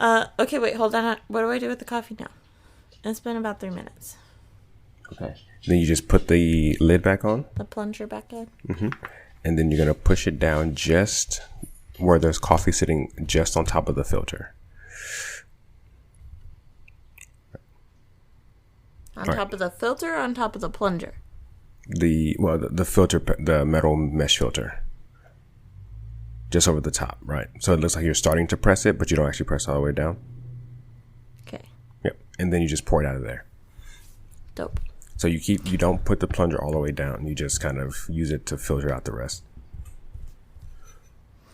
Okay, wait, hold on. What do I do with the coffee now? It's been about 3 minutes. Okay. Then you just put the lid back on. The plunger back in. And then you're going to push it down just where there's coffee sitting just on top of the filter. On top of the filter or on top of the plunger? The filter, the metal mesh filter. Just over the top, right? So it looks like you're starting to press it, but you don't actually press all the way down. Okay. Yep. And then you just pour it out of there. Dope. So you don't put the plunger all the way down. You just kind of use it to filter out the rest.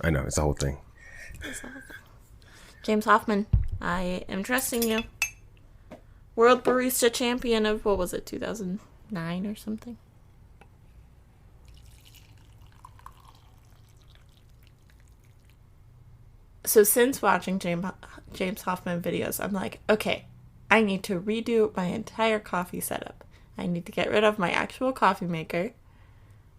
I know, it's the whole thing. James Hoffman, I am trusting you. World Barista Champion of, what was it, 2009 or something? So since watching James Hoffman videos, I'm like, okay, I need to redo my entire coffee setup. I need to get rid of my actual coffee maker.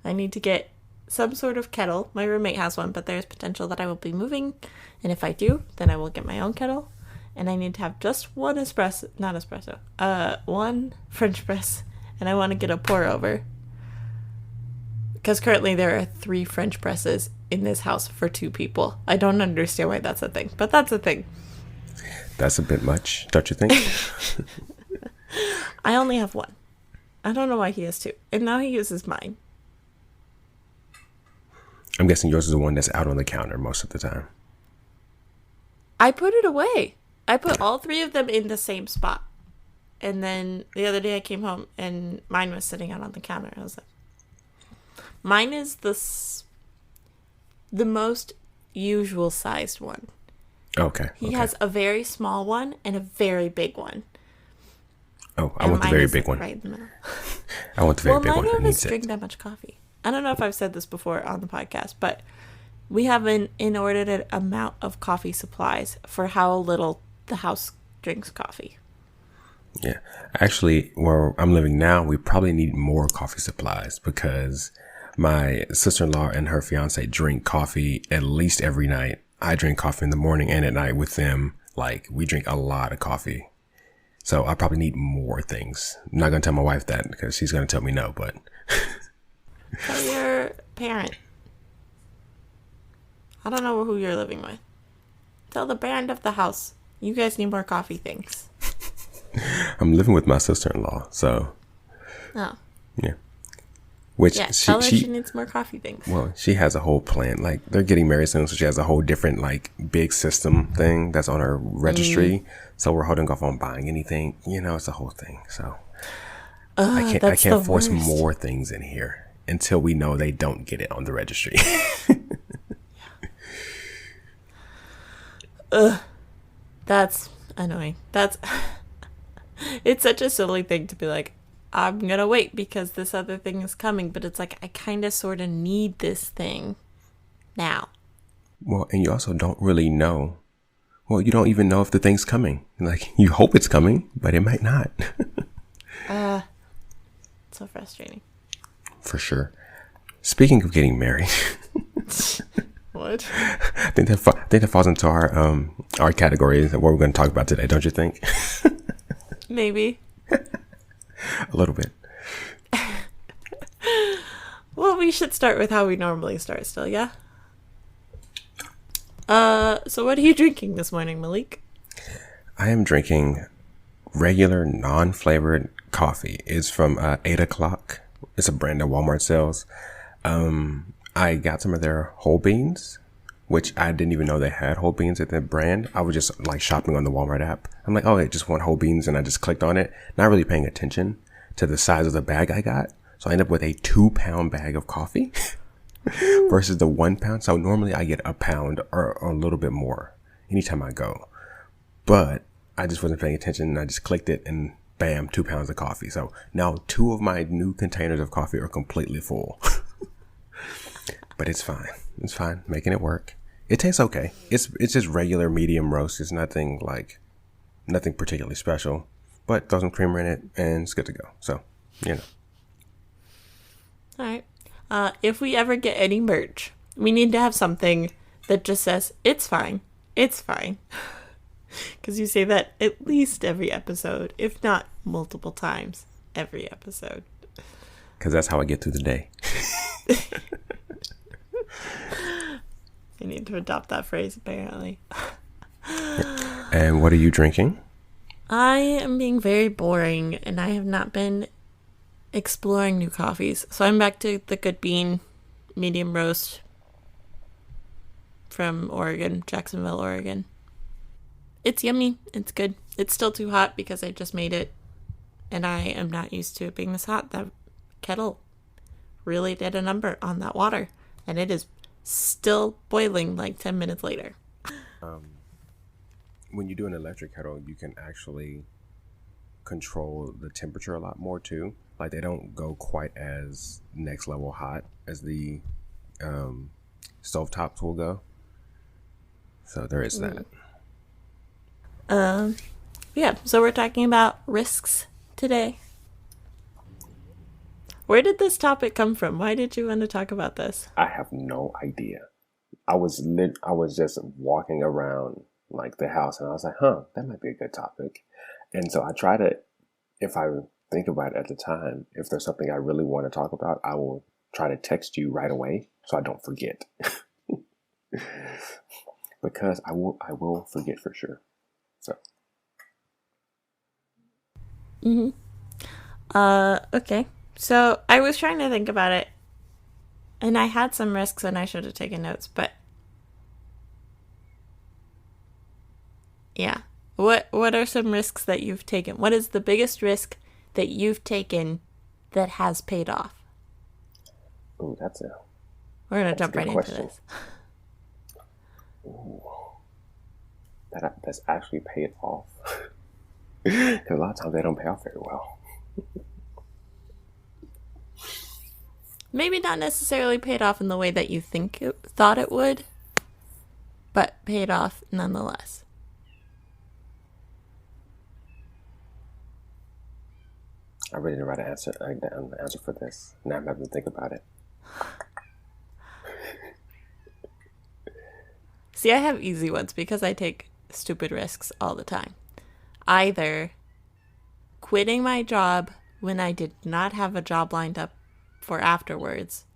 I need to get some sort of kettle. My roommate has one, but there's potential that I will be moving. And if I do, then I will get my own kettle. And I need to have just one one French press. And I want to get a pour over. Because currently there are 3 French presses in this house for 2 people. I don't understand why that's a thing, but that's a thing. That's a bit much, don't you think? I only have one. I don't know why he has 2. And now he uses mine. I'm guessing yours is the one that's out on the counter most of the time. I put it away. I put all 3 of them in the same spot. And then the other day I came home and mine was sitting out on the counter. I was like, mine is the most usual sized one. Okay. He has a very small one and a very big one. Oh, I want the very big one. Right in the middle. I want the very big one. Mine doesn't drink that much coffee. I don't know if I've said this before on the podcast, but we have an inordinate amount of coffee supplies for how little the house drinks coffee. Yeah. Actually, where I'm living now, we probably need more coffee supplies because my sister-in-law and her fiance drink coffee at least every night. I drink coffee in the morning and at night with them. Like, we drink a lot of coffee. So I probably need more things. I'm not going to tell my wife that because she's going to tell me no, but... Tell your parent. I don't know who you're living with. Tell the parent of the house. You guys need more coffee things. I'm living with my sister-in-law, so... Oh. Yeah. Which tell her she needs more coffee things. Well, she has a whole plan. Like, they're getting married soon, so she has a whole different, like, big system thing that's on her registry. So we're holding off on buying anything. You know, it's a whole thing. So I can't force more things in here until we know they don't get it on the registry. That's annoying. It's such a silly thing to be like, I'm gonna wait because this other thing is coming, but it's like I kind of sort of need this thing now. Well, and you also don't really know. Well, you don't even know if the thing's coming. Like, you hope it's coming, but it might not. So frustrating. For sure. Speaking of getting married. What? I think that falls into our category of what we're going to talk about today, don't you think? Maybe. A little bit. Well, we should start with how we normally start still, yeah? So what are you drinking this morning, Malik? I am drinking regular non-flavored coffee. It's from 8 o'clock. It's a brand that Walmart sells. I got some of their whole beans, which I didn't even know they had whole beans at that brand. I was just like shopping on the Walmart app. I'm like, oh, I just want whole beans. And I just clicked on it, not really paying attention to the size of the bag I got. So I ended up with a 2-pound bag of coffee versus the 1 pound. So normally I get a pound or a little bit more anytime I go, but I just wasn't paying attention. And I just clicked it and bam, 2 pounds of coffee. So now 2 of my new containers of coffee are completely full. But it's fine. It's fine. Making it work. It tastes okay. It's just regular medium roast. It's nothing particularly special. But throw some creamer in it and it's good to go. So, you know. All right. If we ever get any merch, we need to have something that just says, it's fine. It's fine. Because you say that at least every episode, if not multiple times every episode. Because that's how I get through the day. I need to adopt that phrase, apparently. And what are you drinking? I am being very boring, and I have not been exploring new coffees. So I'm back to the Good Bean medium roast from Oregon, Jacksonville, Oregon. It's yummy. It's good. It's still too hot because I just made it, and I am not used to it being this hot. That kettle really did a number on that water, and it is still boiling like 10 minutes later. When you do an electric kettle, you can actually control the temperature a lot more too. Like they don't go quite as next level hot as the stovetops will go. So there is that. Yeah, so we're talking about risks today. Where did this topic come from? Why did you want to talk about this? I have no idea. I was just walking around like the house and I was like, that might be a good topic. And so I try to, if I think about it at the time, if there's something I really want to talk about, I will try to text you right away so I don't forget. Because I will forget for sure. So. Okay. So I was trying to think about it, and I had some risks and I should have taken notes, but yeah. What are some risks that you've taken? What is the biggest risk that you've taken that has paid off? Ooh, we're going to jump right into this. Ooh. That's actually paid off. Because a lot of times they don't pay off very well. Maybe not necessarily paid off in the way that you thought it would, but paid off nonetheless. I really didn't write an answer for this. Now I'm having to think about it. See, I have easy ones because I take stupid risks all the time. Either quitting my job when I did not have a job lined up for afterwards.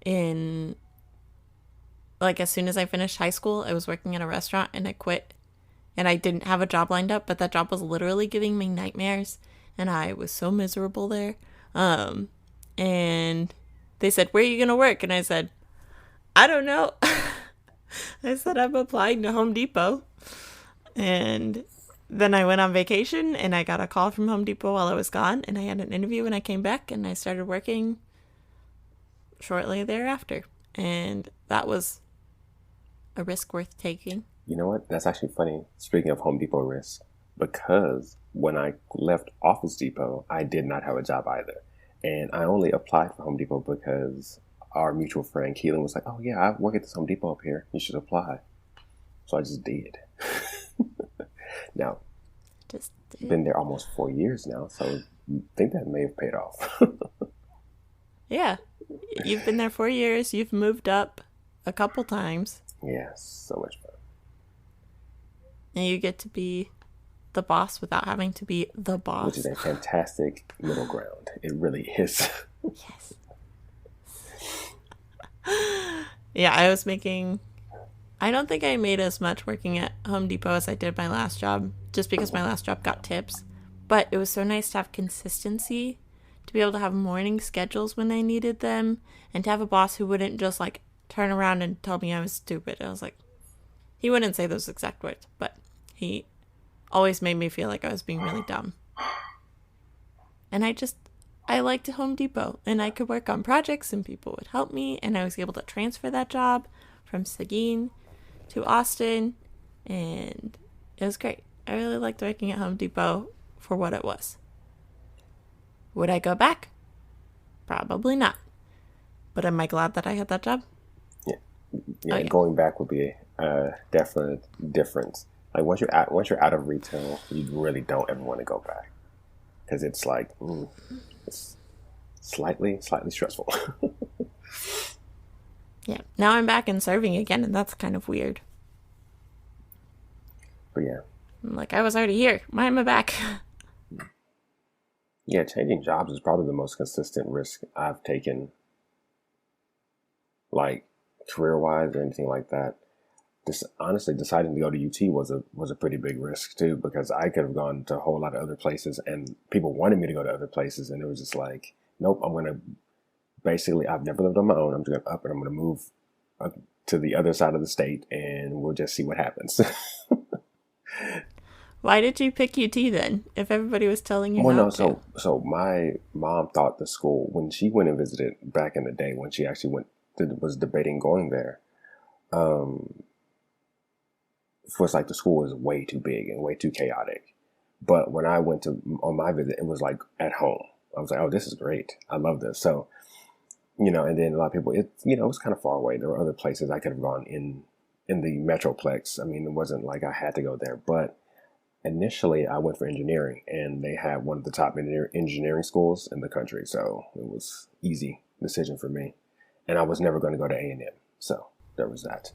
As soon as I finished high school, I was working at a restaurant and I quit. And I didn't have a job lined up, but that job was literally giving me nightmares. And I was so miserable there. And they said, "Where are you going to work?" And I said, "I don't know." I said, "I'm applying to Home Depot." And then I went on vacation and I got a call from Home Depot while I was gone. And I had an interview when I came back and I started working shortly thereafter. And that was a risk worth taking. You know what? That's actually funny. Speaking of Home Depot risk, because when I left Office Depot, I did not have a job either. And I only applied for Home Depot because our mutual friend Keelan was like, "Oh yeah, I work at this Home Depot up here. You should apply." So I just did. Now, been there almost 4 years now, so I think that may have paid off. Yeah. You've been there 4 years. You've moved up a couple times. Yeah, so much fun. And you get to be the boss without having to be the boss. Which is a fantastic middle ground. It really is. Yes. Yeah, I don't think I made as much working at Home Depot as I did my last job, just because my last job got tips. But it was so nice to have consistency, to be able to have morning schedules when I needed them, and to have a boss who wouldn't just turn around and tell me I was stupid. I was like, he wouldn't say those exact words, but he always made me feel like I was being really dumb. And I liked Home Depot, and I could work on projects and people would help me, and I was able to transfer that job from Seguin to Austin, and it was great. I really liked working at Home Depot for what it was. Would I go back? Probably not. But am I glad that I had that job? Yeah, yeah. Going back would be a definite difference. Like once you're out of retail, you really don't ever want to go back because it's it's slightly stressful. Yeah. Now I'm back in serving again, and that's kind of weird. But yeah, I'm like, I was already here. Why am I back? Yeah, changing jobs is probably the most consistent risk I've taken, like career wise or anything like that. This honestly deciding to go to UT was a pretty big risk too, because I could have gone to a whole lot of other places and people wanted me to go to other places, and it was just like, nope, I'm gonna basically, I've never lived on my own. I'm just gonna up and I'm gonna move up to the other side of the state and we'll just see what happens. Why did you pick UT then? If everybody was telling you Well, no, not to. so my mom thought the school, when she went and visited back in the day, when she actually was debating going there, um, was like the school was way too big and way too chaotic. But when I went to on my visit, it was like at home. I was like, oh, this is great. I love this. So, and then a lot of people, it was kind of far away. There were other places I could have gone in the Metroplex. I mean, it wasn't like I had to go there, but initially I went for engineering, and they had one of the top engineering schools in the country. So it was easy decision for me. And I was never going to go to A&M. So there was that.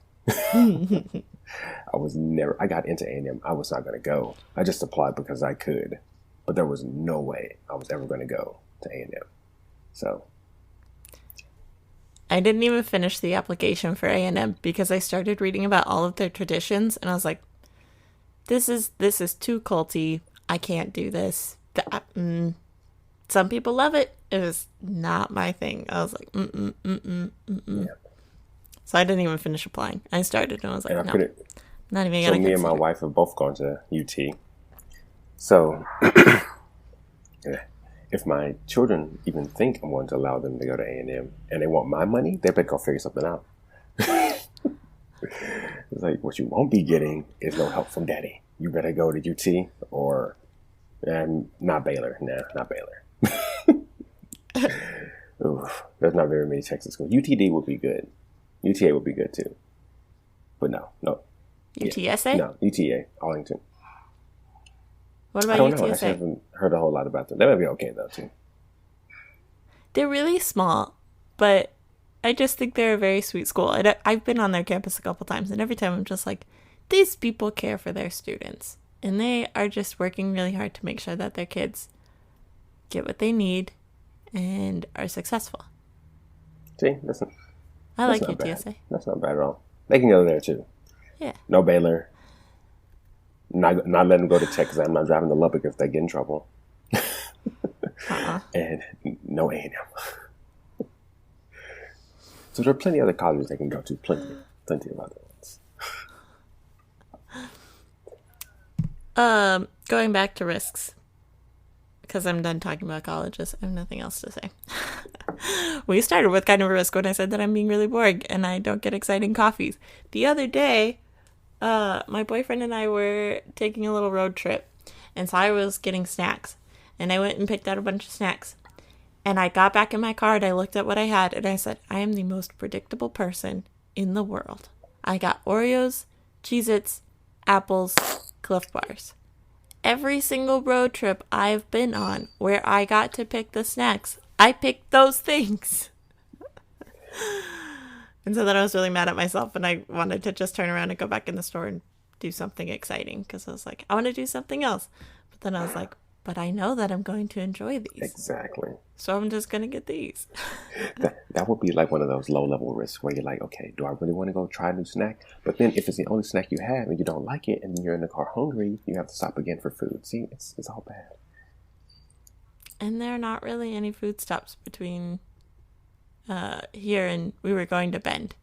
I got into A&M. I was not going to go. I just applied because I could, but there was no way I was ever going to go to A&M. So I didn't even finish the application for A&M because I started reading about all of their traditions, and I was like, this is too culty. I can't do this. Some people love it. It was not my thing. I was like, yeah. So I didn't even finish applying. I started and I was like, And no, not even gonna So me and my consider. wife have both gone to UT. So if my children even think I'm going to allow them to go to A&M and they want my money, they better go figure something out. It's like, what you won't be getting is no help from daddy. You better go to UT or not Baylor. Nah, not Baylor. Oof, there's not very many Texas schools. UTD would be good. UTA would be good too. But no. UTSA? Yeah. No, UTA, Arlington. What I about don't know. I UTSA? haven't heard a whole lot about them. They might be okay though too. They're really small, but I just think they're a very sweet school. I've been on their campus a couple times, and every time I'm just like, these people care for their students. And they are just working really hard to make sure that their kids get what they need and are successful. See, I like not UTSA. bad. That's not bad at all. They can go there too. Yeah. No Baylor. Not letting them go to Tech because I'm not driving to Lubbock if they get in trouble. And no A&M. So there are plenty of other colleges they can go to. Plenty of other ones. Going back to risks, because I'm done talking about colleges. I have nothing else to say. We started with kind of a risk when I said that I'm being really bored and I don't get exciting coffees. The other day, my boyfriend and I were taking a little road trip, and so I was getting snacks, and I went and picked out a bunch of snacks. And I got back in my car and I looked at what I had and I said, I am the most predictable person in the world. I got Oreos, Cheez-Its, apples, Cliff Bars. Every single road trip I've been on where I got to pick the snacks, I picked those things. And so then I was really mad at myself and I wanted to just turn around and go back in the store and do something exciting because I was like, I want to do something else. But then I was like, but I know that I'm going to enjoy these. Exactly. So I'm just going to get these. That would be like one of those low-level risks where you're like, okay, do I really want to go try a new snack? But then if it's the only snack you have and you don't like it and you're in the car hungry, you have to stop again for food. See, it's all bad. And there are not really any food stops between here and we were going to Bend.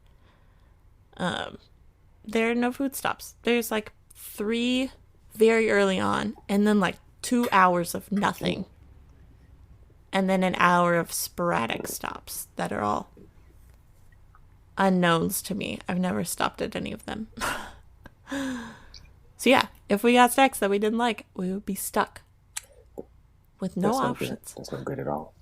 There are no food stops. There's like 3 very early on and then like 2 hours of nothing. And then an hour of sporadic stops that are all unknowns to me. I've never stopped at any of them. So yeah, if we got snacks that we didn't like, we would be stuck with no options. That's not good at all.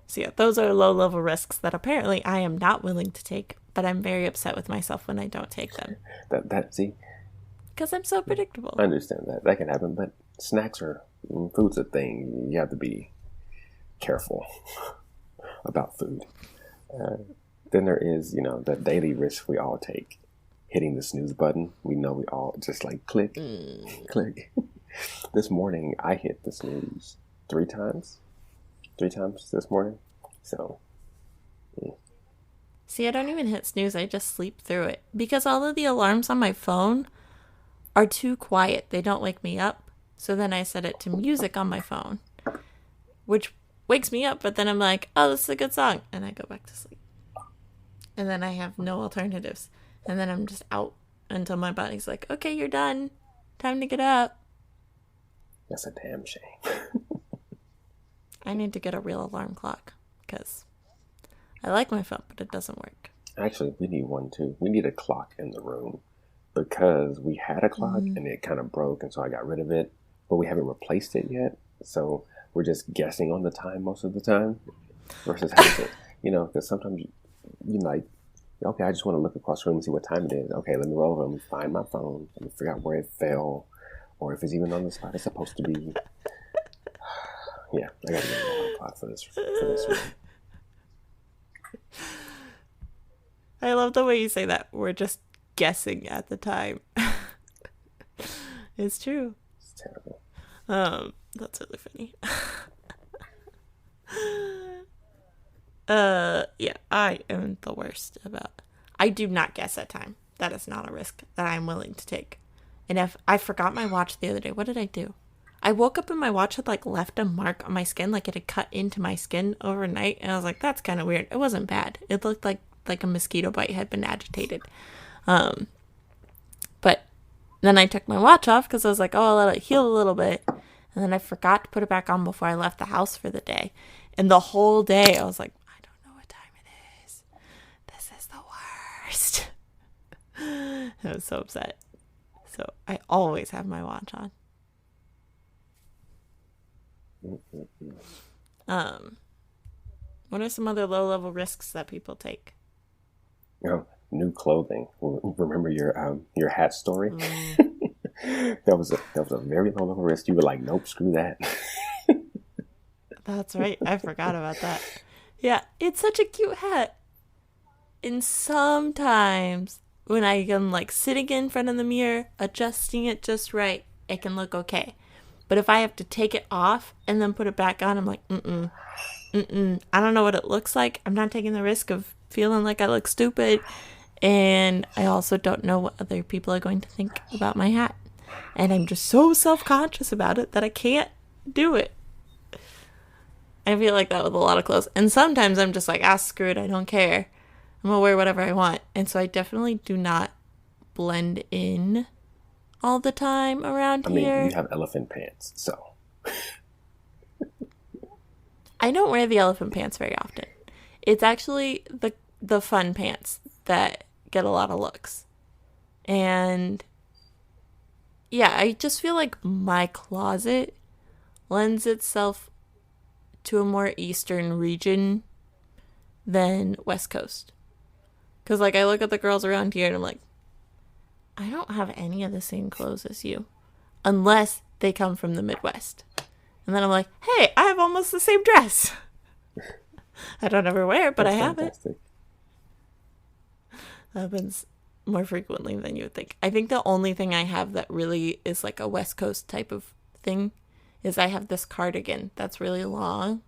So yeah, those are low-level risks that apparently I am not willing to take, but I'm very upset with myself when I don't take them. See? Because I'm so predictable. I understand that. That can happen, but food's a thing. You have to be careful about food. Then there is, the daily risk we all take. hitting the snooze button. We know we all just like click, click. This morning, I hit the snooze 3 times. 3 times this morning. So, See, I don't even hit snooze. I just sleep through it. Because all of the alarms on my phone are too quiet. They don't wake me up. So then I set it to music on my phone, which wakes me up. But then I'm like, oh, this is a good song. And I go back to sleep. And then I have no alternatives. And then I'm just out until my body's like, okay, you're done. Time to get up. that's a damn shame. I need to get a real alarm clock because I like my phone, but it doesn't work. Actually, we need one too. We need a clock in the room because we had a clock and it kind of broke, and so I got rid of it, but we haven't replaced it yet. So we're just guessing on the time most of the time versus having to, because sometimes you like, okay, I just want to look across the room and see what time it is. Okay, let me roll over and find my phone and figure out where it fell or if it's even on the spot it's supposed to be. Yeah, I got to get an alarm clock for this room. I love the way you say that. We're just guessing at the time. It's true. It's terrible. That's really funny. Yeah, I am the worst about. I do not guess at time. That is not a risk that I'm willing to take. And if I forgot my watch the other day, what did I do? I woke up and my watch had like left a mark on my skin, like it had cut into my skin overnight, and I was like, that's kind of weird. It wasn't bad. It looked like a mosquito bite had been agitated. But then I took my watch off because I was like, oh, I'll let it heal a little bit. And then I forgot to put it back on before I left the house for the day. And the whole day I was like, I don't know what time it is. This is the worst. I was so upset. So I always have my watch on. What are some other low-level risks that people take? New clothing. Remember your hat story? That was a very low-level risk. You were like, nope, screw that. That's right. I forgot about that. Yeah, it's such a cute hat. And sometimes when I am like sitting in front of the mirror, adjusting it just right, it can look okay. But if I have to take it off and then put it back on, I'm like, I don't know what it looks like. I'm not taking the risk of feeling like I look stupid. And I also don't know what other people are going to think about my hat. And I'm just so self-conscious about it that I can't do it. I feel like that with a lot of clothes. And sometimes I'm just like, screw it, I don't care. I'm gonna wear whatever I want. And so I definitely do not blend in all the time around here. I mean, you have elephant pants, so. I don't wear the elephant pants very often. It's actually the fun pants that get a lot of looks. And yeah, I just feel like my closet lends itself to a more eastern region than West Coast. Because like I look at the girls around here and I'm like, I don't have any of the same clothes as you. Unless they come from the Midwest. And then I'm like, hey, I have almost the same dress. I don't ever wear it, but I have fantastic. It. That happens more frequently than you would think. I think the only thing I have that really is like a West Coast type of thing is I have this cardigan that's really long.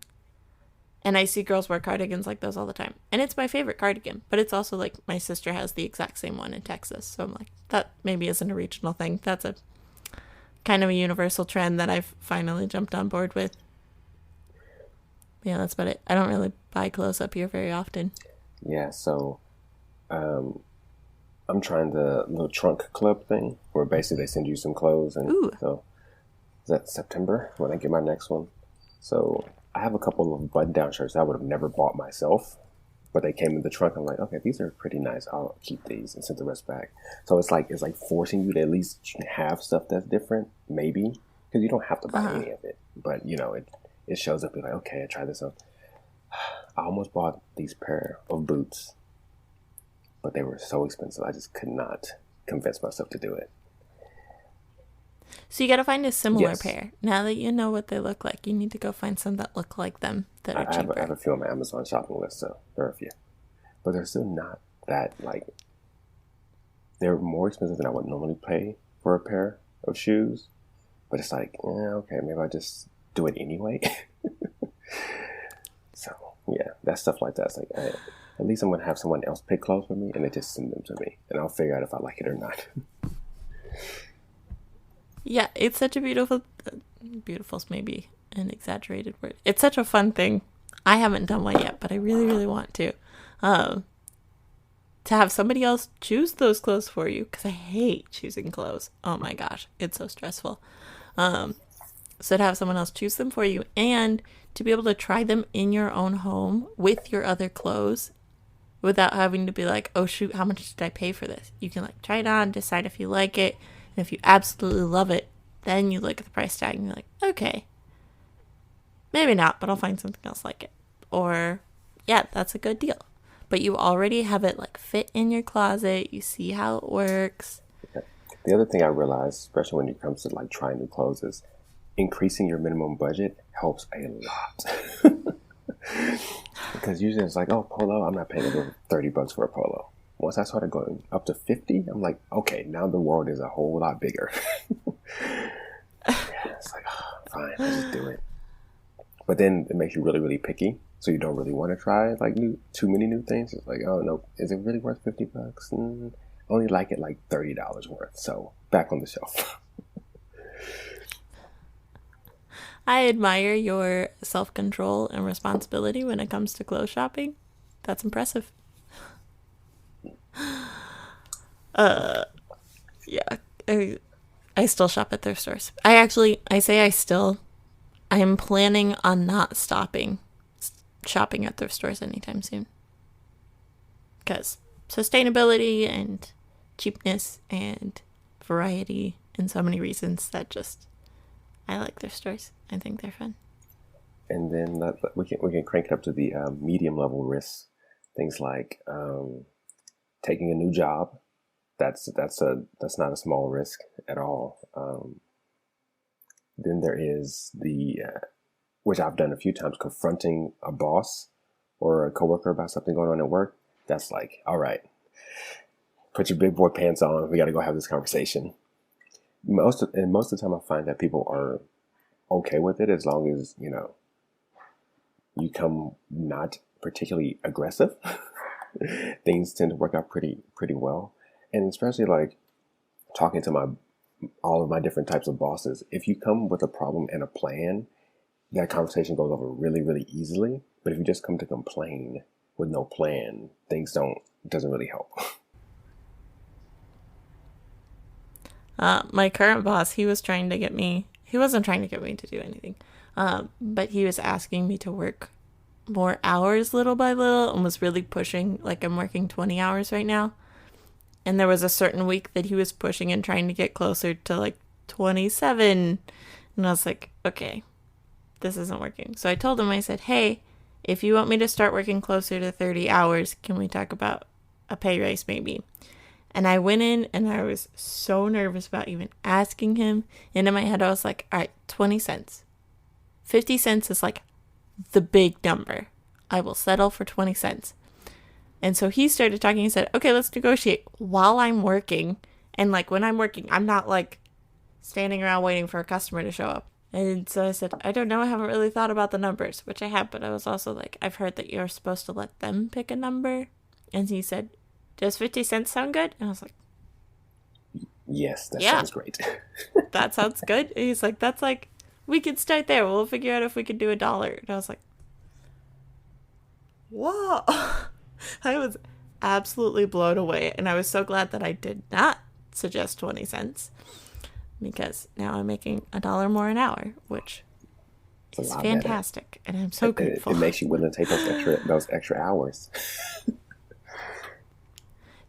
And I see girls wear cardigans like those all the time. And it's my favorite cardigan. But it's also like my sister has the exact same one in Texas. So I'm like, that maybe isn't a regional thing. That's a kind of a universal trend that I've finally jumped on board with. Yeah, that's about it. I don't really buy clothes up here very often. Yeah, so I'm trying the little trunk club thing where basically they send you some clothes. And Ooh. So is that September when I get my next one? So I have a couple of button-down shirts I would have never bought myself, but they came in the trunk. I'm like, okay, these are pretty nice. I'll keep these and send the rest back. So it's like forcing you to at least have stuff that's different, maybe, because you don't have to buy any of it. But it shows up. You're like, okay, I try this out. I almost bought these pair of boots, but they were so expensive. I just could not convince myself to do it. So you got to find a similar pair. Now that you know what they look like, you need to go find some that look like them that are cheaper. I have a few on my Amazon shopping list, so there are a few. But they're still not that, like, they're more expensive than I would normally pay for a pair of shoes. But it's like, okay, maybe I just do it anyway. So, yeah, that stuff like that. It's like, at least I'm going to have someone else pick clothes for me and they just send them to me. And I'll figure out if I like it or not. Yeah, it's such a beautiful's maybe an exaggerated word. It's such a fun thing. I haven't done one yet, but I really, really want to. To have somebody else choose those clothes for you, because I hate choosing clothes. Oh my gosh, it's so stressful. So to have someone else choose them for you and to be able to try them in your own home with your other clothes without having to be like, oh shoot, how much did I pay for this? You can like try it on, decide if you like it. And if you absolutely love it, then you look at the price tag and you're like, okay, maybe not, but I'll find something else like it. Or, yeah, that's a good deal. But you already have it like fit in your closet. You see how it works. Okay. The other thing I realized, especially when it comes to like trying new clothes, is increasing your minimum budget helps a lot. Because usually it's like, oh, polo, I'm not paying over $30 for a polo. Once I started going up to 50, I'm like, okay, now the world is a whole lot bigger. It's like, oh, fine, I'll just do it. But then it makes you really, really picky. So you don't really want to try like too many new things. It's like, oh no, is it really worth $50? I only like it like $30 worth. So back on the shelf. I admire your self-control and responsibility when it comes to clothes shopping. That's impressive. Yeah, I still shop at thrift stores. I am planning on not stopping shopping at thrift stores anytime soon. Because sustainability and cheapness and variety and so many reasons that just, I like thrift stores. I think they're fun. And then we can crank it up to the medium level risks. Things like taking a new job. That's not a small risk at all. Then there is which I've done a few times, confronting a boss or a coworker about something going on at work. That's like, all right, put your big boy pants on. We got to go have this conversation. Most of the time, I find that people are okay with it as long as you come not particularly aggressive. Things tend to work out pretty well, and especially like talking to all of my different types of bosses. If you come with a problem and a plan, that conversation goes over really, really easily. But if you just come to complain with no plan, doesn't really help. My current boss, he wasn't trying to get me to do anything. But he was asking me to work more hours little by little and was really pushing, like I'm working 20 hours right now. And there was a certain week that he was pushing and trying to get closer to like 27. And I was like, okay, this isn't working. So I told him, I said, hey, if you want me to start working closer to 30 hours, can we talk about a pay raise maybe? And I went in and I was so nervous about even asking him. And in my head, I was like, all right, 20 cents. 50 cents is like the big number. I will settle for 20 cents. And so he started talking and said, okay, let's negotiate while I'm working. And like when I'm working, I'm not like standing around waiting for a customer to show up. And so I said, I don't know. I haven't really thought about the numbers, which I have. But I was also like, I've heard that you're supposed to let them pick a number. And he said, does 50 cents sound good? And I was like, yes, that sounds great. That sounds good. And he's like, that's like, we could start there. We'll figure out if we could do $1. And I was like, whoa. I was absolutely blown away. And I was so glad that I did not suggest 20 cents. Because now I'm making $1 more an hour, which is fantastic. Better. And I'm so grateful. It makes you willing to take those extra hours.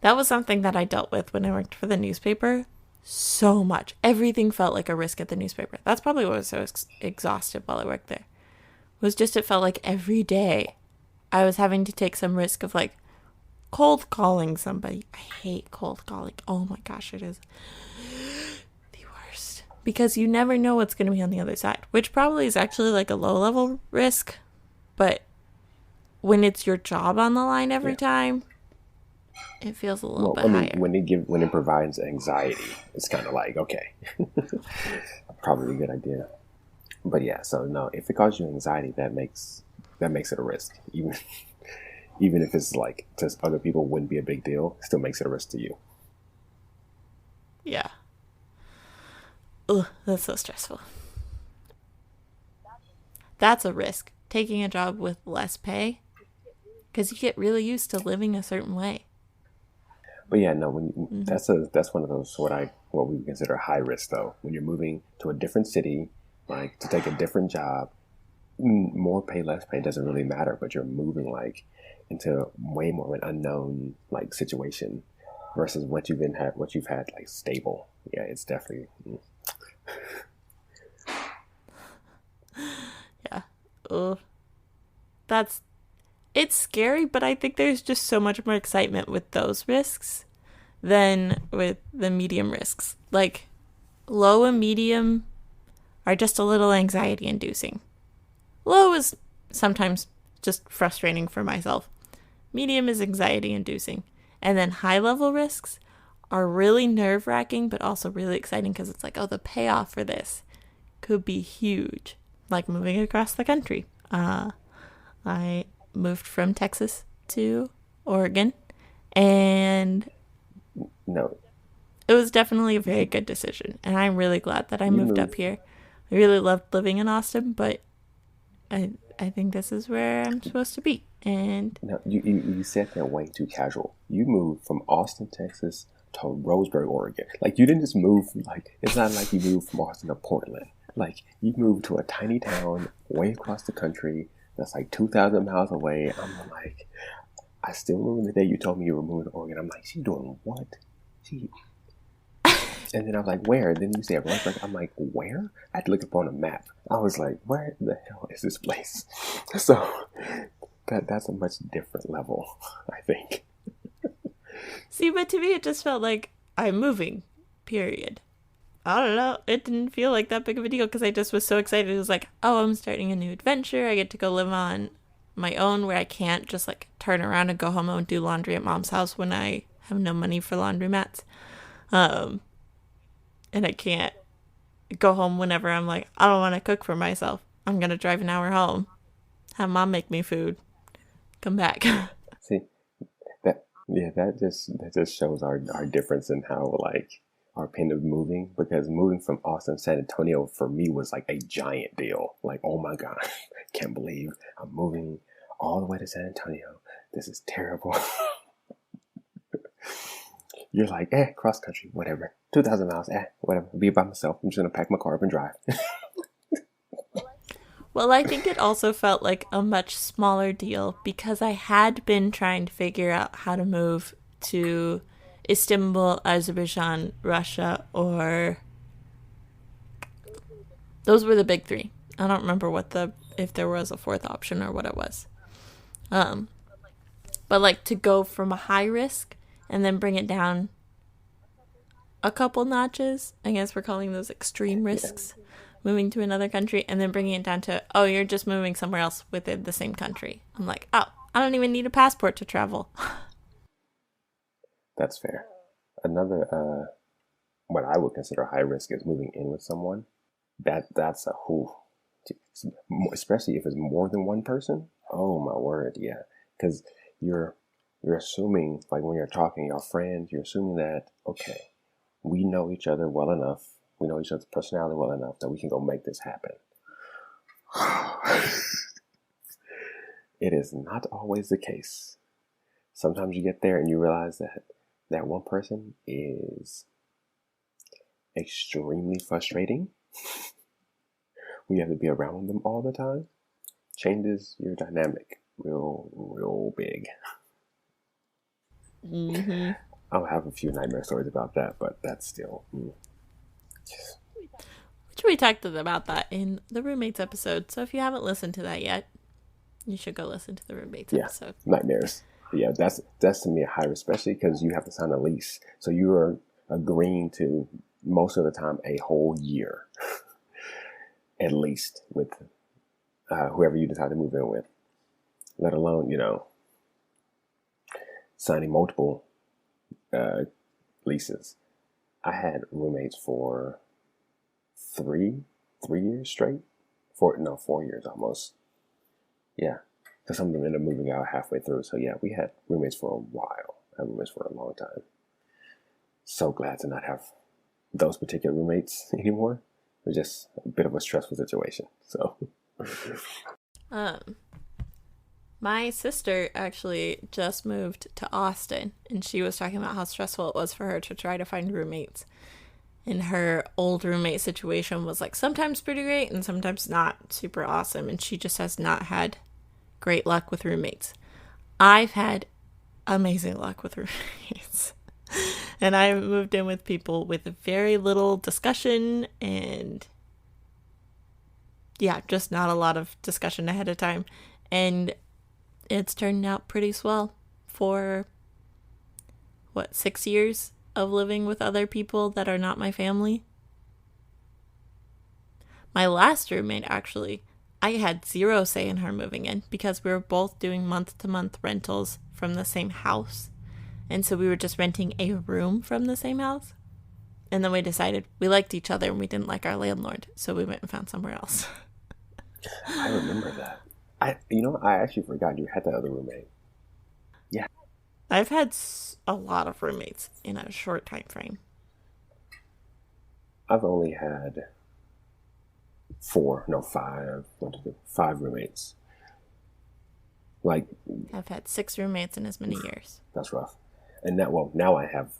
That was something that I dealt with when I worked for the newspaper so much. Everything felt like a risk at the newspaper. That's probably why I was so exhausted while I worked there. It felt like every day I was having to take some risk of like cold calling somebody. I hate cold calling. Oh my gosh, it is the worst. Because you never know what's going to be on the other side, which probably is actually like a low level risk. But when it's your job on the line every time, it feels a little Well, bit I mean, higher. when it provides anxiety, it's kind of like, okay, probably a good idea. But yeah, so no, if it causes you anxiety, that makes it a risk. Even if it's like to other people wouldn't be a big deal, it still makes it a risk to you. Yeah. Ugh, that's so stressful. That's a risk. Taking a job with less pay because you get really used to living a certain way. But yeah, no, Hmm. that's one of those what we would consider high risk though. When you're moving to a different city, like to take a different job, more pay, less pay doesn't really matter. But you're moving like into way more of an unknown like situation versus what you've had like stable. Yeah, it's definitely Yeah. Ugh. That's it's scary, but I think there's just so much more excitement with those risks than with the medium risks. Like low and medium are just a little anxiety inducing. Low is sometimes just frustrating for myself. Medium is anxiety inducing. And then high level risks are really nerve wracking, but also really exciting because it's like, oh, the payoff for this could be huge. Like moving across the country. I moved from Texas to Oregon, and no. it was definitely a very good decision. And I'm really glad that I You moved move up here. I really loved living in Austin, but I think this is where I'm supposed to be. And No, you said that way too casual. You moved from Austin, Texas to Roseburg, Oregon. Like you didn't just move. Like it's not like you moved from Austin to Portland. Like you moved to a tiny town way across the country that's like 2,000 miles away. I'm like, I still remember the day you told me you were moving to Oregon. I'm like, she doing what? She. And then I was like, where? Then you said Roseburg. I'm like, where? I had to look up on a map. I was like, where the hell is this place? So that's a much different level, I think. see, but to me, it just felt like I'm moving, period. I don't know. It didn't feel like that big of a deal because I just was so excited. It was like, oh, I'm starting a new adventure. I get to go live on my own where I can't just like turn around and go home and do laundry at mom's house when I have no money for laundromats. Um, and I can't go home whenever I'm like, I don't want to cook for myself. I'm going to drive an hour home, have mom make me food, come back. See that just shows our difference in how like our opinion of moving because moving from Austin to San Antonio for me was like a giant deal. Like, oh my god, can't believe I'm moving all the way to San Antonio. This is terrible. You're like, cross country, whatever. 2,000 miles, whatever. Be by myself. I'm just gonna pack my car up and drive. Well, I think it also felt like a much smaller deal because I had been trying to figure out how to move to Istanbul, Azerbaijan, Russia, or those were the big three. I don't remember if there was a fourth option or what it was. Um, but like to go from a high risk and then bring it down a couple notches. I guess we're calling those extreme Yeah, risks. Moving to another country and then bringing it down to, oh, you're just moving somewhere else within the same country. I'm like, oh, I don't even need a passport to travel. that's fair. Another what I would consider high risk is moving in with someone. That's a who, especially if it's more than one person. Oh my word, yeah, because you're you're assuming like when you're talking, your friends, you're assuming that okay, we know each other well enough, we know each other's personality well enough that we can go make this happen. It is not always the case. Sometimes you get there and you realize that that one person is extremely frustrating. We have to be around them all the time. Changes your dynamic real big. Mm-hmm. I'll have a few nightmare stories about that, but that's still Which we talked about that in the roommates episode. So if you haven't listened to that yet, you should go listen to the roommates yeah, episode. nightmares. Yeah, that's to me a high risk, especially because you have to sign a lease, so you are agreeing to most of the time a whole year at least with whoever you decide to move in with. Let alone signing multiple. leases. I had roommates for three years straight. 4 years almost. Yeah, because some of them ended up moving out halfway through. So yeah, we had roommates for a while. I had roommates for a long time. So glad to not have those particular roommates anymore. It was just a bit of a stressful situation. So, my sister actually just moved to Austin, and she was talking about how stressful it was for her to try to find roommates. And her old roommate situation was like sometimes pretty great and sometimes not super awesome, and she just has not had great luck with roommates. I've had amazing luck with roommates. And I moved in with people with very little discussion and yeah, just not a lot of discussion ahead of time. And it's turned out pretty swell for 6 years of living with other people that are not my family. My last roommate, actually, I had zero say in her moving in because we were both doing month-to-month rentals from the same house. And so we were just renting a room from the same house. And then we decided we liked each other and we didn't like our landlord. So we went and found somewhere else. I remember that. I actually forgot you had that other roommate. Yeah. I've had a lot of roommates in a short time frame. I've only had five roommates. Like, I've had 6 roommates in as many years. That's rough. And now I have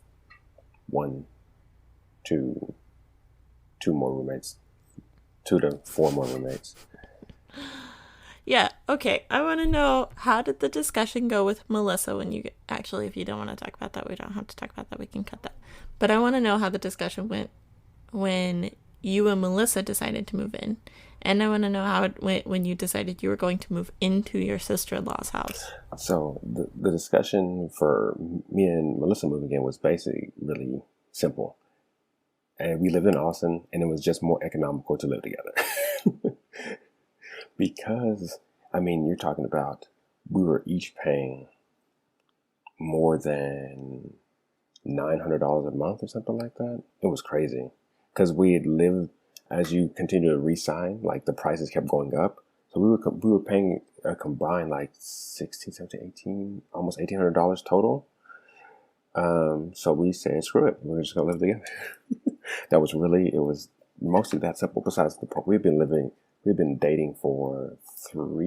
two more roommates, 2 to 4 more roommates. Yeah, okay. I want to know, how did the discussion go with Melissa when you... Actually, if you don't want to talk about that, we don't have to talk about that. We can cut that. But I want to know how the discussion went when you and Melissa decided to move in. And I want to know how it went when you decided you were going to move into your sister-in-law's house. So the discussion for me and Melissa moving in was basically really simple. And we lived in Austin, and it was just more economical to live together. Because, you're talking about, we were each paying more than $900 a month or something like that. It was crazy. Because we had lived, as you continue to re-sign, like the prices kept going up. So we were paying a combined like 16, 17, 18, almost $1,800 total. So we said, screw it, we're just gonna live together. It was mostly that simple. Besides the point, we've been dating for 4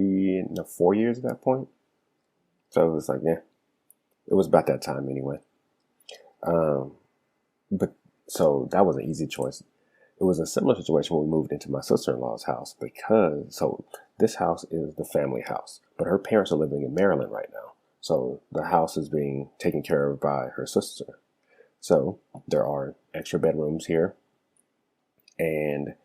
years at that point. So it was like, yeah, it was about that time anyway. But so that was an easy choice. It was a similar situation when we moved into my sister-in-law's house this house is the family house, but her parents are living in Maryland right now. So the house is being taken care of by her sister. So there are extra bedrooms here. And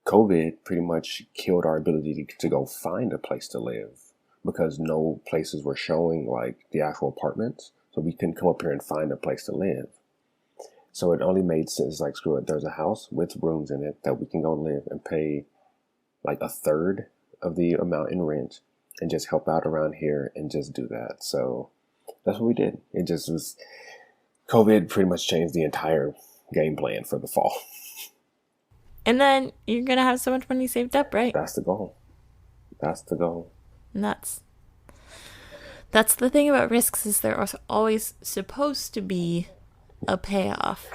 COVID pretty much killed our ability to go find a place to live because no places were showing like the actual apartments. So we couldn't come up here and find a place to live. So it only made sense, like, screw it, there's a house with rooms in it that we can go live and pay like a third of the amount in rent and just help out around here and just do that. So that's what we did. It just was, COVID pretty much changed the entire game plan for the fall. And then you're going to have so much money saved up, right? That's the goal. And that's the thing about risks, is there are always supposed to be a payoff.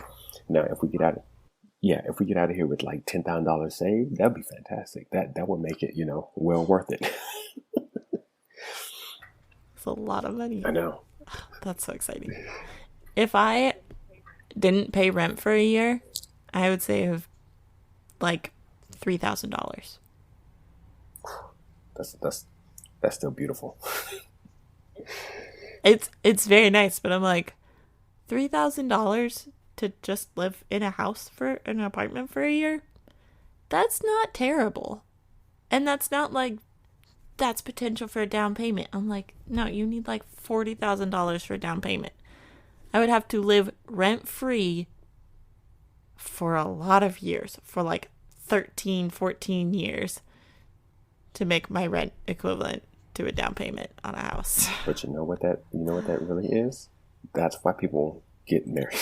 Now, if we get out of here with like $10,000 saved, that'd be fantastic. That would make it, well worth it. It's a lot of money. I know. That's so exciting. If I didn't pay rent for a year, I would save like $3,000. That's still beautiful. It's very nice, but I'm like, $3,000 to just live in a house for an apartment for a year? That's not terrible. And that's not like, that's potential for a down payment. I'm like, no, you need like $40,000 for a down payment. I would have to live rent free for a lot of years, for like 13, 14 years to make my rent equivalent to a down payment on a house. But you know what that really is? That's why people get married.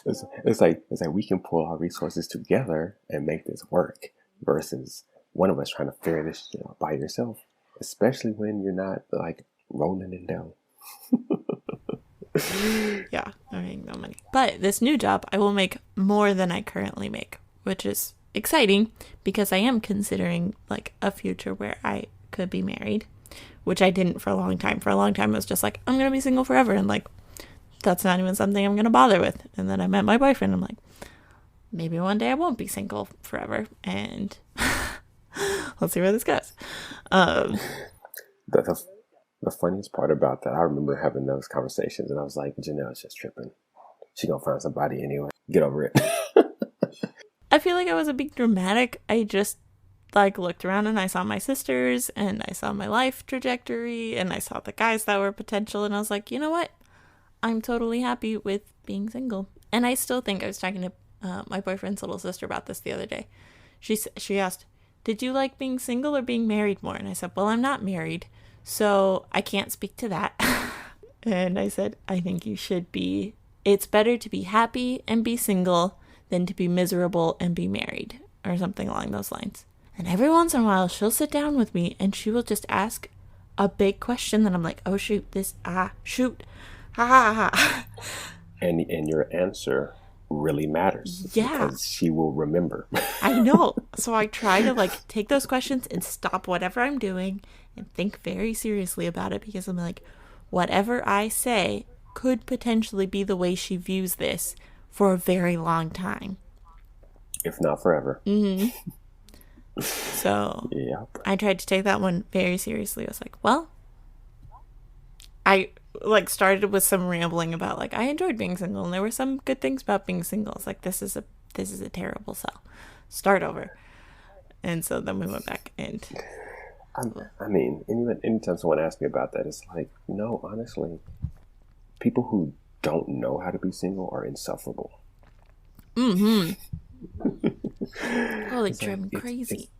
It's like we can pull our resources together and make this work versus one of us trying to figure this shit out by yourself, especially when you're not like rolling in dough. Yeah, I make no money. But this new job, I will make more than I currently make, which is exciting because I am considering like a future where I could be married, which I didn't for a long time. For a long time, it was just like, I'm going to be single forever. And like, that's not even something I'm going to bother with. And then I met my boyfriend. I'm like, maybe one day I won't be single forever. And let's see where this goes. The funniest part about that, I remember having those conversations and I was like, Janelle's just tripping. She gonna find somebody anyway. Get over it. I feel like I was a bit dramatic. I just like looked around and I saw my sisters and I saw my life trajectory and I saw the guys that were potential. And I was like, you know what? I'm totally happy with being single. And I still think, I was talking to my boyfriend's little sister about this the other day. She asked, did you like being single or being married more? And I said, well, I'm not married, so I can't speak to that. And I said, I think you should be. It's better to be happy and be single than to be miserable and be married, or something along those lines. And every once in a while, she'll sit down with me and she will just ask a big question that I'm like, oh, shoot, shoot. And your answer really matters. Yeah. Because she will remember. I know. So I try to like take those questions and stop whatever I'm doing and think very seriously about it, because I'm like, whatever I say could potentially be the way she views this for a very long time. If not forever. Mm-hmm. So yep. I tried to take that one very seriously. I was like, well, I like started with some rambling about like I enjoyed being single and there were some good things about being single. It's like this is a terrible sell. Start over. And so then we went back and I mean, anytime someone asks me about that, it's like, no, honestly, people who don't know how to be single are insufferable. Mm-hmm. Holy, drive me crazy.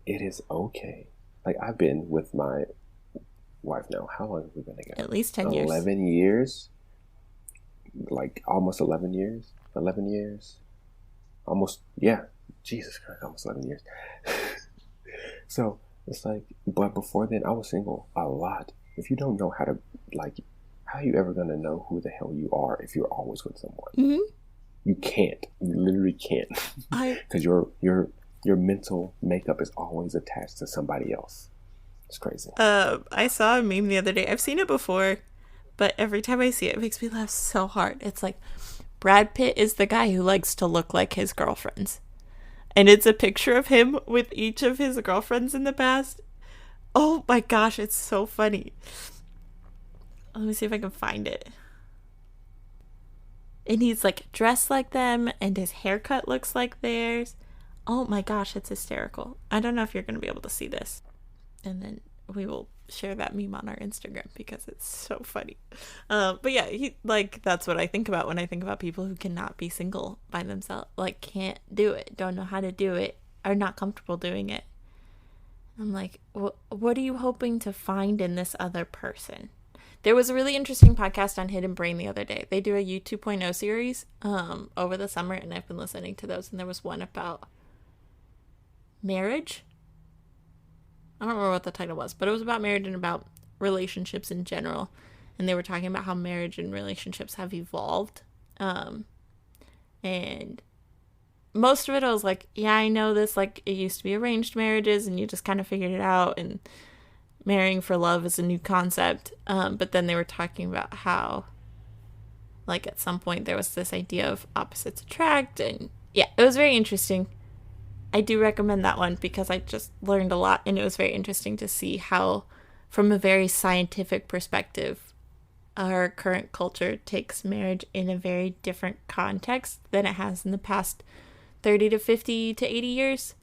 It is okay. Like I've been with my wife now. How long have we been together? At least 10 years. 11 years. Like almost 11 years. 11 years. Almost, yeah. Jesus Christ, almost 11 years. So it's like, but before then I was single a lot. If you don't know how to, like, how are you ever going to know who the hell you are if you're always with someone? Mm-hmm. You can't. You literally can't. Because your mental makeup is always attached to somebody else. It's crazy. I saw a meme the other day. I've seen it before, but every time I see it, it makes me laugh so hard. It's like, Brad Pitt is the guy who likes to look like his girlfriends. And it's a picture of him with each of his girlfriends in the past. Oh my gosh, it's so funny. Let me see if I can find it. And he's like dressed like them and his haircut looks like theirs. Oh my gosh, it's hysterical. I don't know if you're going to be able to see this. And then we will share that meme on our Instagram because it's so funny. But yeah, that's what I think about when I think about people who cannot be single by themselves. Like, can't do it, don't know how to do it, are not comfortable doing it. I'm like, what are you hoping to find in this other person? There was a really interesting podcast on Hidden Brain the other day. They do a U 2.0 series over the summer, and I've been listening to those. And there was one about marriage. I don't remember what the title was, but it was about marriage and about relationships in general. And they were talking about how marriage and relationships have evolved. And most of it I was like, yeah, I know this. Like, it used to be arranged marriages and you just kind of figured it out. And marrying for love is a new concept. But then they were talking about how, like, at some point there was this idea of opposites attract. And yeah, it was very interesting. I do recommend that one because I just learned a lot, and it was very interesting to see how, from a very scientific perspective, our current culture takes marriage in a very different context than it has in the past 30 to 50 to 80 years.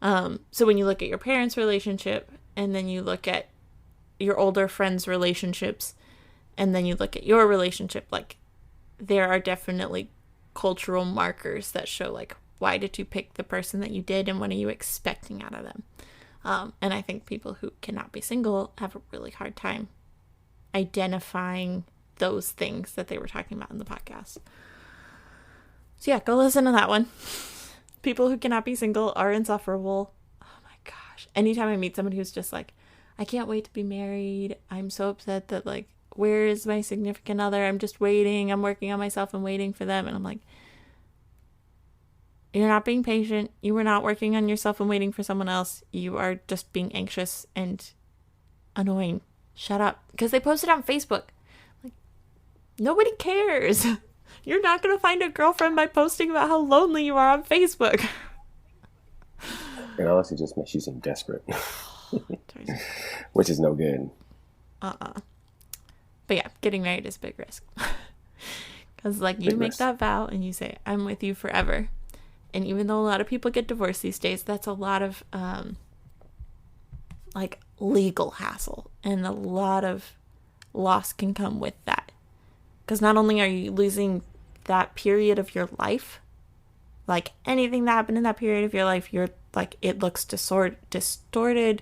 So when you look at your parents' relationship, and then you look at your older friends' relationships, and then you look at your relationship, like, there are definitely cultural markers that show, like, why did you pick the person that you did and what are you expecting out of them? And I think people who cannot be single have a really hard time identifying those things that they were talking about in the podcast. So yeah, go listen to that one. People who cannot be single are insufferable. Oh my gosh. Anytime I meet somebody who's just like, I can't wait to be married. I'm so upset that, like, where is my significant other? I'm just waiting. I'm working on myself and waiting for them. And I'm like, you're not being patient. You were not working on yourself and waiting for someone else. You are just being anxious and annoying. Shut up. Because they posted on Facebook. Like, nobody cares. You're not going to find a girlfriend by posting about how lonely you are on Facebook. It honestly just makes you seem desperate. Which is no good. But yeah, getting married is a big risk. Because, like, you Big make risk. that vow and you say, I'm with you forever. And even though a lot of people get divorced these days, that's a lot of, like, legal hassle. And a lot of loss can come with that. Because not only are you losing that period of your life, like, anything that happened in that period of your life, you're, like, it looks distorted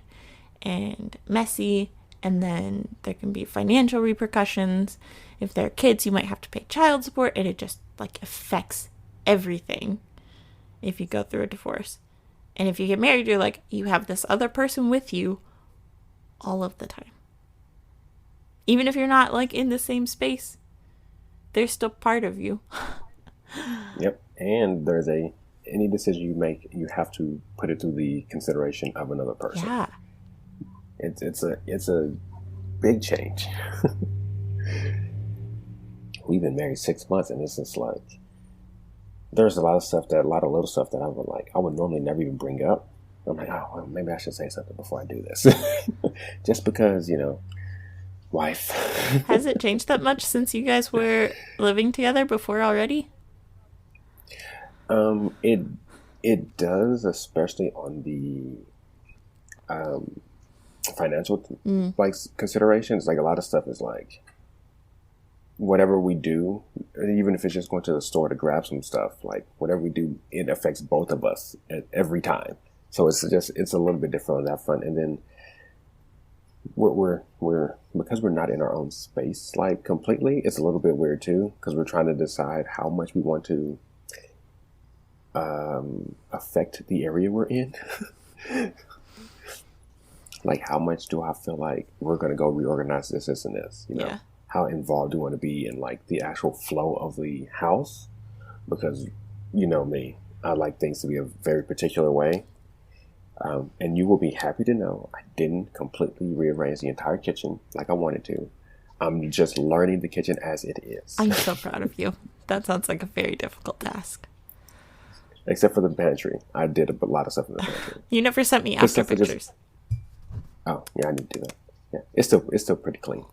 and messy. And then there can be financial repercussions. If there are kids, you might have to pay child support. And it just, like, affects everything if you go through a divorce. And if you get married, you're like, you have this other person with you all of the time. Even if you're not, like, in the same space, they're still part of you. Yep. And there's any decision you make, you have to put it through the consideration of another person. Yeah. It's a big change. We've been married 6 months, and it's just like, there's a lot of little stuff that I would normally never even bring up. I'm like, oh, well, maybe I should say something before I do this. Just because, wife. Has it changed that much since you guys were living together before already? It does, especially on the financial like considerations. Like, a lot of stuff is like, whatever we do, even if it's just going to the store to grab some stuff, like, whatever we do, it affects both of us every time. So it's a little bit different on that front. And then we're because we're not in our own space, like, completely, it's a little bit weird too, because we're trying to decide how much we want to affect the area we're in. Like, how much do I feel like we're going to go reorganize this and this, Yeah. How involved do you want to be in, like, the actual flow of the house? Because, me, I like things to be a very particular way. And you will be happy to know I didn't completely rearrange the entire kitchen like I wanted to. I'm just learning the kitchen as it is. I'm so proud of you. That sounds like a very difficult task. Except for the pantry. I did a lot of stuff in the pantry. You never sent me after pictures. Oh, yeah, I need to do that. Yeah, it's still pretty clean.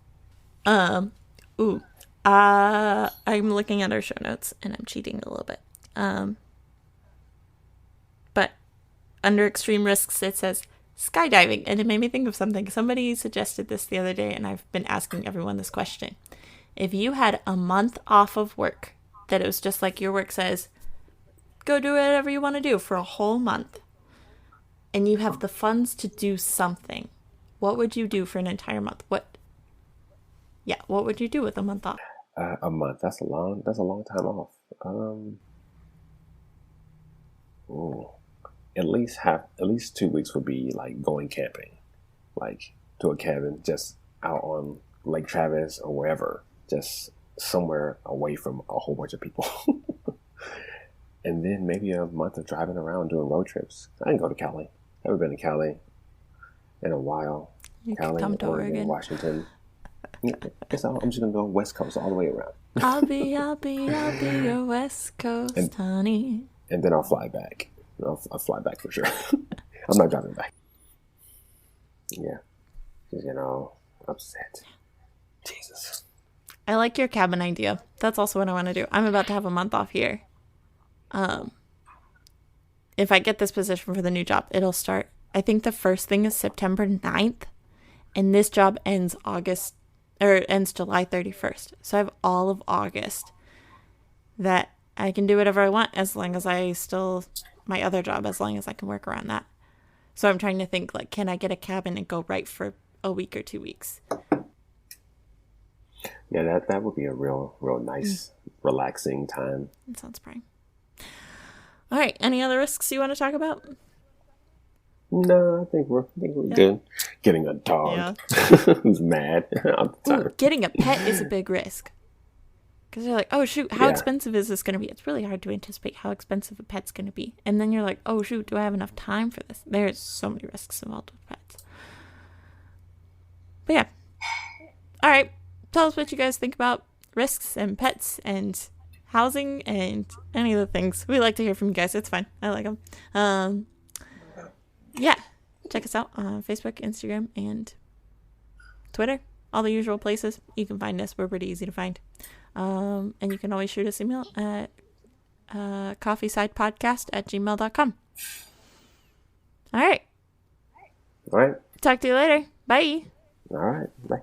I'm looking at our show notes and I'm cheating a little bit. But under extreme risks, it says skydiving, and it made me think of something. Somebody suggested this the other day, and I've been asking everyone this question. If you had a month off of work, that it was just like your work says, go do whatever you want to do for a whole month, and you have the funds to do something, what would you do for an entire month? What would you do with a month off? A month. That's a long time off. At least 2 weeks would be like going camping, like to a cabin just out on Lake Travis or wherever, just somewhere away from a whole bunch of people. And then maybe a month of driving around doing road trips. I can go to Cali. Haven't been to Cali in a while. You Cali, could come to Oregon. Washington. Guess I'm just gonna go West Coast all the way around. I'll be your West Coast honey. And then I'll fly back. I'll fly back for sure. I'm not driving back. Yeah. Just, upset. Jesus. I like your cabin idea. That's also what I want to do. I'm about to have a month off here. If I get this position for the new job, it'll start, I think the first thing is September 9th. And this job ends July 31st. So I have all of August that I can do whatever I want as long as my other job, as long as I can work around that. So I'm trying to think, like, can I get a cabin and go right for a week or 2 weeks? Yeah, that would be a real nice, relaxing time. That sounds prime. All right. Any other risks you want to talk about? No, I think we're good. Getting a dog who's mad all the time. Ooh, getting a pet is a big risk. Because you're like, oh, shoot, how expensive is this going to be? It's really hard to anticipate how expensive a pet's going to be. And then you're like, oh, shoot, do I have enough time for this? There's so many risks involved with pets. But yeah. All right. Tell us what you guys think about risks and pets and housing and any of the things. We like to hear from you guys. It's fine. I like them. Yeah. Check us out on Facebook, Instagram, and Twitter. All the usual places. You can find us. We're pretty easy to find. And you can always shoot us an email at coffeesidepodcast@gmail.com. All right. All right. Talk to you later. Bye. All right. Bye.